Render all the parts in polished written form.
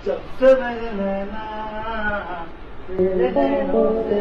जब से मेरे नैना तेरे नैनों से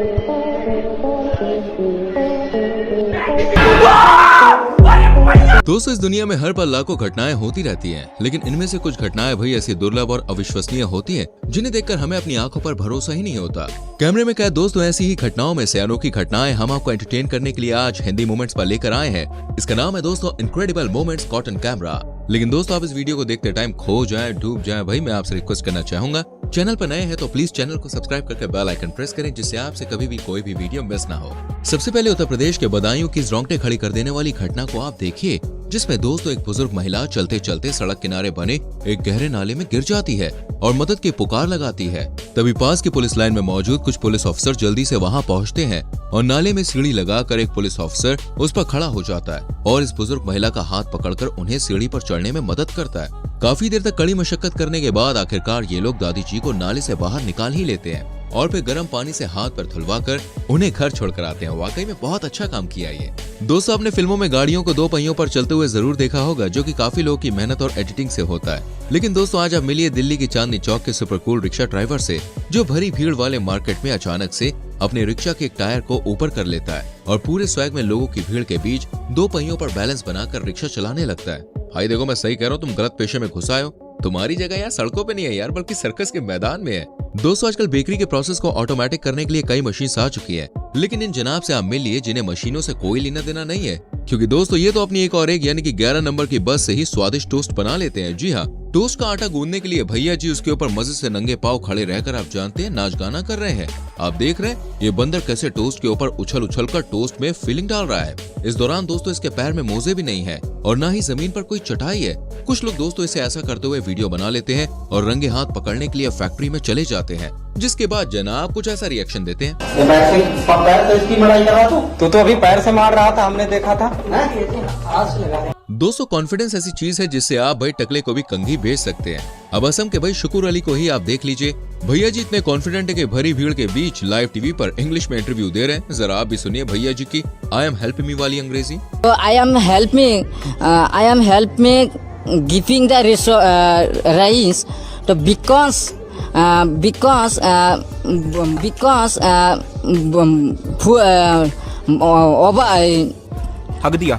दोस्तों, इस दुनिया में हर पल लाखों घटनाएं होती रहती हैं, लेकिन इनमें से कुछ घटनाएं भाई ऐसी दुर्लभ और अविश्वसनीय होती हैं जिन्हें देखकर हमें अपनी आंखों पर भरोसा ही नहीं होता। कैमरे में कैद दोस्तों ऐसी ही घटनाओं में से अनोखी घटनाएं हम आपको एंटरटेन करने के लिए आज हिंदी मोमेंट्स पर लेकर आए हैं। इसका नाम है दोस्तों incredible moments caught on camera. लेकिन दोस्तों, आप इस वीडियो को देखते टाइम खो जाएं, डूब जाएं, भाई मैं आपसे रिक्वेस्ट करना चाहूंगा, चैनल पर नए हैं तो प्लीज चैनल को सब्सक्राइब करके बेल आइकन प्रेस करें, जिससे आपसे कभी भी कोई भी वीडियो मिस ना हो। सबसे पहले उत्तर प्रदेश के बदायूं की इस रोंगटे खड़ी कर देने वाली घटना को आप देखिए, जिसमें दोस्तों एक बुजुर्ग महिला चलते चलते सड़क किनारे बने एक गहरे नाले में गिर जाती है और मदद की पुकार लगाती है। तभी पास की पुलिस लाइन में मौजूद कुछ पुलिस ऑफिसर जल्दी से वहां पहुंचते हैं और नाले में सीढ़ी लगाकर एक पुलिस ऑफिसर उस पर खड़ा हो जाता है और इस बुजुर्ग महिला का हाथ पकड़कर उन्हें सीढ़ी पर चढ़ने में मदद करता है। काफी देर तक कड़ी मशक्कत करने के बाद आखिरकार ये लोग दादी जी को नाले से बाहर निकाल ही लेते हैं और फिर गर्म पानी से हाथ पर धुलवाकर उन्हें घर छोड़कर आते हैं। वाकई में बहुत अच्छा काम किया ये। दोस्तों, आपने फिल्मों में गाड़ियों को दो पहियों पर चलते हुए जरूर देखा होगा, जो कि काफी लोगों की मेहनत और एडिटिंग से होता है। लेकिन दोस्तों, आज आप मिलिए दिल्ली की चांदनी चौक के सुपर कूल रिक्शा ड्राइवर से, जो भरी भीड़ वाले मार्केट में अचानक से अपने रिक्शा के एक टायर को ऊपर कर लेता है और पूरे स्वैग में लोगों की भीड़ के बीच दो पहियों पर बैलेंस बनाकर रिक्शा चलाने लगता है। भाई देखो, मैं सही कह रहा हूँ, तुम गलत पेशे में घुस आए हो। तुम्हारी जगह यार सड़कों पे नहीं है यार, बल्कि सर्कस के मैदान में है। दोस्तों, आजकल बेकरी के प्रोसेस को ऑटोमेटिक करने के लिए कई मशीन आ चुकी है, लेकिन इन जनाब से आप मिलिए जिन्हें मशीनों से कोई लेना देना नहीं है, क्योंकि दोस्तों ये तो अपनी एक और एक यानी कि 11 नंबर की बस से ही स्वादिष्ट टोस्ट बना लेते हैं। जी हाँ, टोस्ट का आटा गूंदने के लिए भैया जी उसके ऊपर मजे से नंगे पांव खड़े रहकर आप जानते हैं नाच गाना कर रहे हैं। आप देख रहे हैं ये बंदर कैसे टोस्ट के ऊपर उछल उछल कर टोस्ट में फिलिंग डाल रहा है। इस दौरान दोस्तों इसके पैर में मोजे भी नहीं है और ना ही जमीन पर कोई चटाई है। कुछ लोग दोस्तों इसे ऐसा करते हुए वीडियो बना लेते हैं और रंगे हाथ पकड़ने के लिए फैक्ट्री में चले जाते हैं, जिसके बाद जनाब कुछ ऐसा रिएक्शन देते हैं। पैर से इसकी मड़ाई करा तू तो अभी पैर से मार रहा था, हमने देखा था। दोस्तों, कॉन्फिडेंस ऐसी चीज है जिससे आप भाई टकले को भी कंघी भेज सकते हैं। अब असम के भाई शुक्र अली को ही आप देख लीजिए। भैया जी इतने कॉन्फिडेंट है कि भरी भीड़ के बीच लाइव टीवी पर इंग्लिश में इंटरव्यू दे रहे हैं। जरा आप भी सुनिए भैया जी की आई एम हेल्प मी वाली अंग्रेजी। I am help me giving the rice तो बिकॉज हक दिया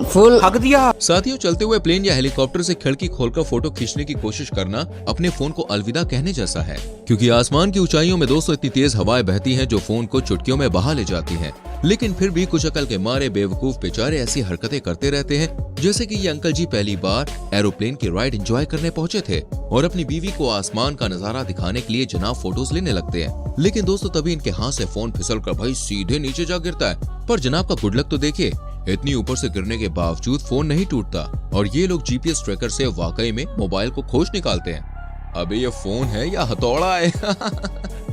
फुल हक दिया। साथियों, चलते हुए प्लेन या हेलीकॉप्टर से खिड़की खोलकर फोटो खींचने की कोशिश करना अपने फोन को अलविदा कहने जैसा है, क्योंकि आसमान की ऊंचाइयों में दोस्तों इतनी तेज हवाएं बहती हैं जो फोन को चुटकियों में बहा ले जाती हैं। लेकिन फिर भी कुछ अकल के मारे बेवकूफ बेचारे ऐसी हरकतें करते रहते हैं, जैसे कि ये अंकल जी पहली बार एरोप्लेन की राइड एंजॉय करने पहुंचे थे और अपनी बीवी को आसमान का नजारा दिखाने के लिए जनाब फोटोज लेने लगते हैं। लेकिन दोस्तों तभी इनके हाथ से फोन फिसलकर भाई सीधे नीचे जा गिरता है। पर जनाब का गुड लक तो देखिए, इतनी ऊपर से गिरने के बावजूद फोन नहीं टूटता और ये लोग जीपीएस ट्रैकर से वाकई में मोबाइल को खोज निकालते हैं। अबे ये फोन है या हथौड़ा है?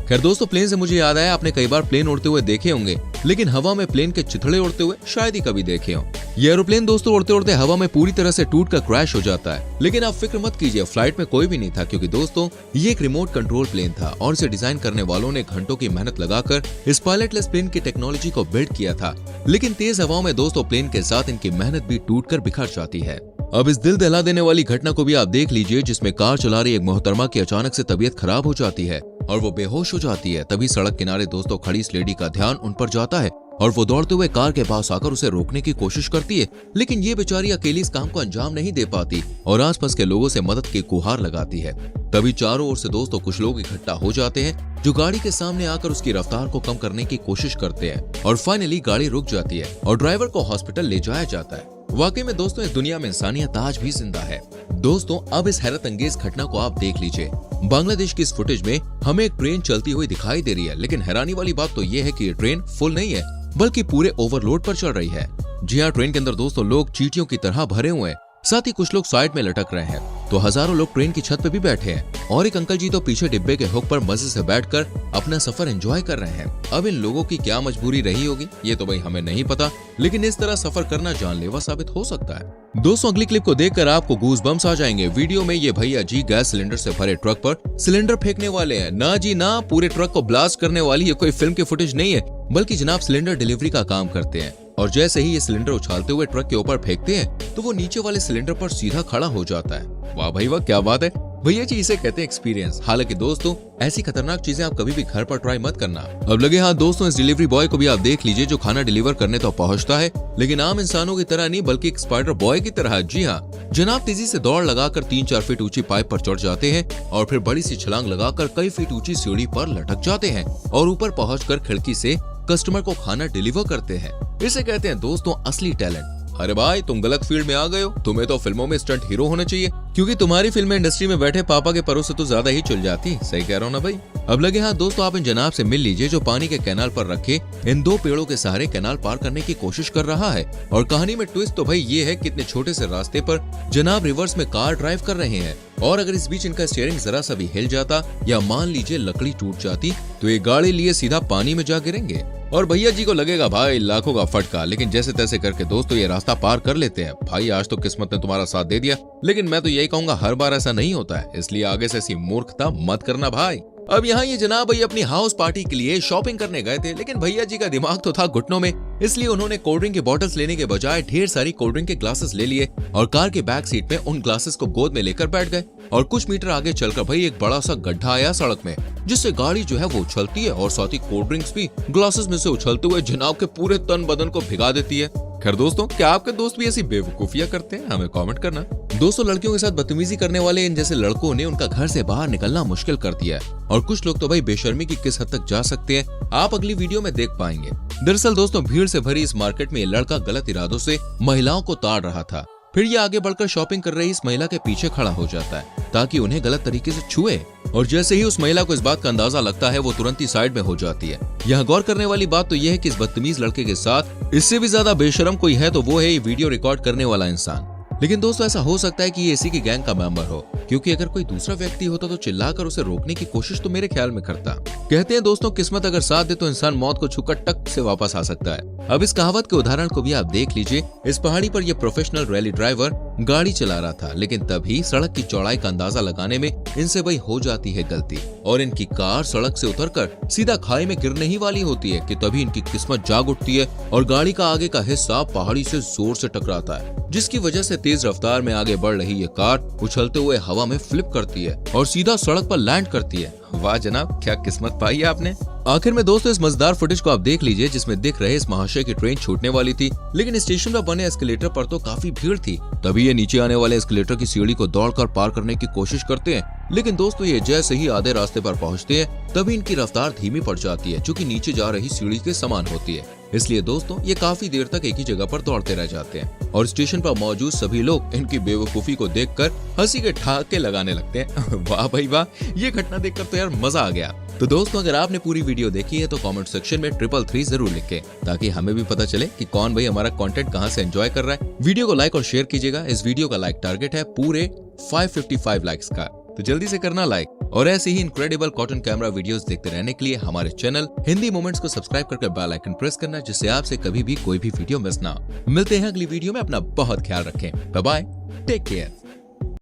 खैर दोस्तों, प्लेन से मुझे याद आया, आपने कई बार प्लेन उड़ते हुए देखे होंगे, लेकिन हवा में प्लेन के चिथड़े उड़ते हुए शायद ही कभी देखे हो। ये एरोप्लेन दोस्तों उड़ते उड़ते हवा में पूरी तरह से टूटकर क्रैश हो जाता है। लेकिन आप फिक्र मत कीजिए, फ्लाइट में कोई भी नहीं था, क्योंकि दोस्तों ये एक रिमोट कंट्रोल प्लेन था और इसे डिजाइन करने वालों ने घंटों की मेहनत लगाकर इस पायलटलेस प्लेन की टेक्नोलॉजी को बिल्ड किया था। लेकिन तेज हवाओं में दोस्तों प्लेन के साथ इनकी मेहनत भी टूटकर बिखर जाती है। अब इस दिल दहला देने वाली घटना को भी आप देख लीजिए, जिसमें कार चला रही एक मोहतरमा की अचानक से तबीयत खराब हो जाती है और वो बेहोश हो जाती है। तभी सड़क किनारे दोस्तों खड़ी इस लेडी का ध्यान उन पर जाता है और वो दौड़ते हुए कार के पास आकर उसे रोकने की कोशिश करती है, लेकिन ये बेचारी अकेली इस काम को अंजाम नहीं दे पाती और आसपास के लोगों से मदद की गुहार लगाती है। तभी चारों ओर से दोस्तों कुछ लोग इकट्ठा हो जाते हैं, जो गाड़ी के सामने आकर उसकी रफ्तार को कम करने की कोशिश करते हैं और फाइनली गाड़ी रुक जाती है और ड्राइवर को हॉस्पिटल ले जाया जाता है। वाकई में दोस्तों इस दुनिया में इंसानियत आज भी जिंदा है। दोस्तों, अब इस हैरत अंगेज घटना को आप देख लीजिए। बांग्लादेश की इस फुटेज में हमें एक ट्रेन चलती हुई दिखाई दे रही है, लेकिन हैरानी वाली बात तो ये है कि ये ट्रेन फुल नहीं है, बल्कि पूरे ओवरलोड पर चल रही है। जी हाँ, ट्रेन के अंदर दोस्तों लोग चींटियों की तरह भरे हुए हैं, साथ ही कुछ लोग साइड में लटक रहे हैं, तो हजारों लोग ट्रेन की छत पे भी बैठे हैं और एक अंकल जी तो पीछे डिब्बे के हुक पर मजे से बैठकर अपना सफर एंजॉय कर रहे हैं। अब इन लोगों की क्या मजबूरी रही होगी ये तो भाई हमें नहीं पता, लेकिन इस तरह सफर करना जानलेवा साबित हो सकता है। दोस्तों, अगली क्लिप को देखकर आपको गूज बम्स आ जाएंगे। वीडियो में ये भैया जी गैस सिलेंडर से भरे ट्रक पर सिलेंडर फेंकने वाले हैं। ना जी ना, पूरे ट्रक को ब्लास्ट करने वाली ये कोई फिल्म की फुटेज नहीं है, बल्कि जनाब सिलेंडर डिलीवरी का काम करते हैं और जैसे ही ये सिलेंडर उछालते हुए ट्रक के ऊपर फेंकते हैं तो वो नीचे वाले सिलेंडर पर सीधा खड़ा हो जाता है। वाह भाई वाह, क्या बात है। भैया जी इसे कहते हैं एक्सपीरियंस। हालांकि दोस्तों ऐसी खतरनाक चीजें आप कभी भी घर पर ट्राई मत करना। अब लगे हाथ दोस्तों इस डिलीवरी बॉय को भी आप देख लीजिए, जो खाना डिलीवर करने तो पहुंचता है लेकिन आम इंसानों की तरह नहीं बल्कि एक स्पाइडर बॉय की तरह। जी हाँ जनाब, तेजी से दौड़ लगाकर 3-4 फीट ऊंची पाइप पर चढ़ जाते हैं और फिर बड़ी सी छलांग लगाकर कई फीट ऊंची सीढ़ी पर लटक जाते हैं और ऊपर पहुंचकर खिड़की से कस्टमर को खाना डिलीवर करते हैं। इसे कहते हैं दोस्तों असली टैलेंट। अरे भाई तुम गलत फील्ड में आ गए हो, तुम्हें तो फिल्मों में स्टंट हीरो होने चाहिए, क्योंकि तुम्हारी फिल्म इंडस्ट्री में बैठे पापा के परों से तो ज्यादा ही चल जाती। सही कह रहा हूँ ना भाई। अब लगे हाथ दोस्तों आप इन जनाब से मिल लीजिए, जो पानी के कैनाल पर रखे इन 2 पेड़ों के सहारे कैनाल पार करने की कोशिश कर रहा है। और कहानी में ट्विस्ट तो भाई ये है कि इतने छोटे से रास्ते पर जनाब रिवर्स में कार ड्राइव कर रहे हैं और अगर इस बीच इनका स्टीयरिंग जरा सा भी हिल जाता या मान लीजिए लकड़ी टूट जाती तो ये गाड़ी लिए सीधा पानी में जा गिरेंगे। और भैया जी को लगेगा भाई लाखों का फटका, लेकिन जैसे तैसे करके दोस्तों ये रास्ता पार कर लेते हैं। भाई आज तो किस्मत ने तुम्हारा साथ दे दिया, लेकिन मैं तो यही कहूंगा हर बार ऐसा नहीं होता है, इसलिए आगे से ऐसी मूर्खता मत करना भाई। अब यहाँ ये जनाब भाई अपनी हाउस पार्टी के लिए शॉपिंग करने गए थे, लेकिन भैया जी का दिमाग तो था घुटनों में, इसलिए उन्होंने कोल्ड ड्रिंक की बॉटल्स लेने के बजाय ढेर सारी कोल्ड ड्रिंक के ग्लासेस ले लिए और कार के बैक सीट में उन ग्लासेस को गोद में लेकर बैठ गए। और कुछ मीटर आगे चलकर भाई एक बड़ा सा गड्ढा आया सड़क में, जिससे गाड़ी जो है वो उछलती है और साथ ही कोल्ड ड्रिंक्स भी ग्लासेस में से उछलते हुए जनाब के पूरे तन बदन को भिगा देती है। खैर दोस्तों क्या आपके दोस्त भी ऐसी बेवकूफियां करते हैं? हमें कमेंट करना। दोस्तों लड़कियों के साथ बदतमीजी करने वाले इन जैसे लड़कों ने उनका घर से बाहर निकलना मुश्किल कर दिया है और कुछ लोग तो भाई बेशर्मी की किस हद तक जा सकते हैं आप अगली वीडियो में देख पाएंगे। दरअसल दोस्तों भीड़ से भरी इस मार्केट में ये लड़का गलत इरादों से महिलाओं को ताड़ रहा था। फिर ये आगे बढ़कर शॉपिंग कर रही इस महिला के पीछे खड़ा हो जाता है ताकि उन्हें गलत तरीके से छुए और जैसे ही उस महिला को इस बात का अंदाजा लगता है वो तुरंत ही साइड में हो जाती है। यहाँ गौर करने वाली बात तो यह है कि इस बदतमीज लड़के के साथ इससे भी ज्यादा बेशरम कोई है तो वो है ये वीडियो रिकॉर्ड करने वाला इंसान। लेकिन दोस्तों ऐसा हो सकता है कि ये इसी की गैंग का मेंबर हो, क्योंकि अगर कोई दूसरा व्यक्ति होता तो चिल्लाकर उसे रोकने की कोशिश तो मेरे ख्याल में करता। कहते हैं दोस्तों किस्मत अगर साथ दे तो इंसान मौत को छूकर टक से वापस आ सकता है। अब इस कहावत के उदाहरण को भी आप देख लीजिए। इस पहाड़ी पर यह प्रोफेशनल रैली ड्राइवर गाड़ी चला रहा था, लेकिन तभी सड़क की चौड़ाई का अंदाजा लगाने में इनसे भाई हो जाती है गलती और इनकी कार सड़क से उतरकर सीधा खाई में गिरने ही वाली होती है कि तभी इनकी किस्मत जाग उठती है और गाड़ी का आगे का हिस्सा पहाड़ी से जोर से टकराता है, जिसकी वजह से तेज रफ्तार में आगे बढ़ रही ये कार उछलते हुए हवा में फ्लिप करती है और सीधा सड़क पर लैंड करती है। वाह जनाब क्या किस्मत पाई है आपने। आखिर में दोस्तों इस मजेदार फुटेज को आप देख लीजिए, जिसमें दिख रहे इस महाशय की ट्रेन छूटने वाली थी, लेकिन स्टेशन पर बने एस्केलेटर पर तो काफी भीड़ थी। तभी ये नीचे आने वाले एस्केलेटर की सीढ़ी को दौड़कर पार करने की कोशिश करते हैं, लेकिन दोस्तों ये जैसे ही आधे रास्ते पर पहुंचते हैं तभी इनकी रफ्तार धीमी पड़ जाती है, जो कि नीचे जा रही सीढ़ी के समान होती है। इसलिए दोस्तों ये काफी देर तक एक ही जगह पर दौड़ते रह जाते हैं और स्टेशन पर मौजूद सभी लोग इनकी बेवकूफी को देखकर हंसी के ठहाके लगाने लगते हैं। वाह भाई वाह, ये घटना देखकर तो यार मजा आ गया। तो दोस्तों अगर आपने पूरी वीडियो देखी है तो कमेंट सेक्शन में 333 जरूर लिखें, ताकि हमें भी पता चले कि कौन भाई हमारा कंटेंट कहां से एंजॉय कर रहा है। वीडियो को लाइक और शेयर कीजिएगा। इस वीडियो का लाइक टारगेट है पूरे 555 लाइक्स का, तो जल्दी से करना लाइक। और ऐसे ही इनक्रेडिबल कॉटन कैमरा वीडियोस देखते रहने के लिए हमारे चैनल हिंदी मोमेंट्स को सब्सक्राइब करके बेल आइकन प्रेस करना, जिससे आपसे कभी भी कोई भी वीडियो मिस ना हो। मिलते हैं अगली वीडियो में, अपना बहुत ख्याल रखें। Bye bye, take care.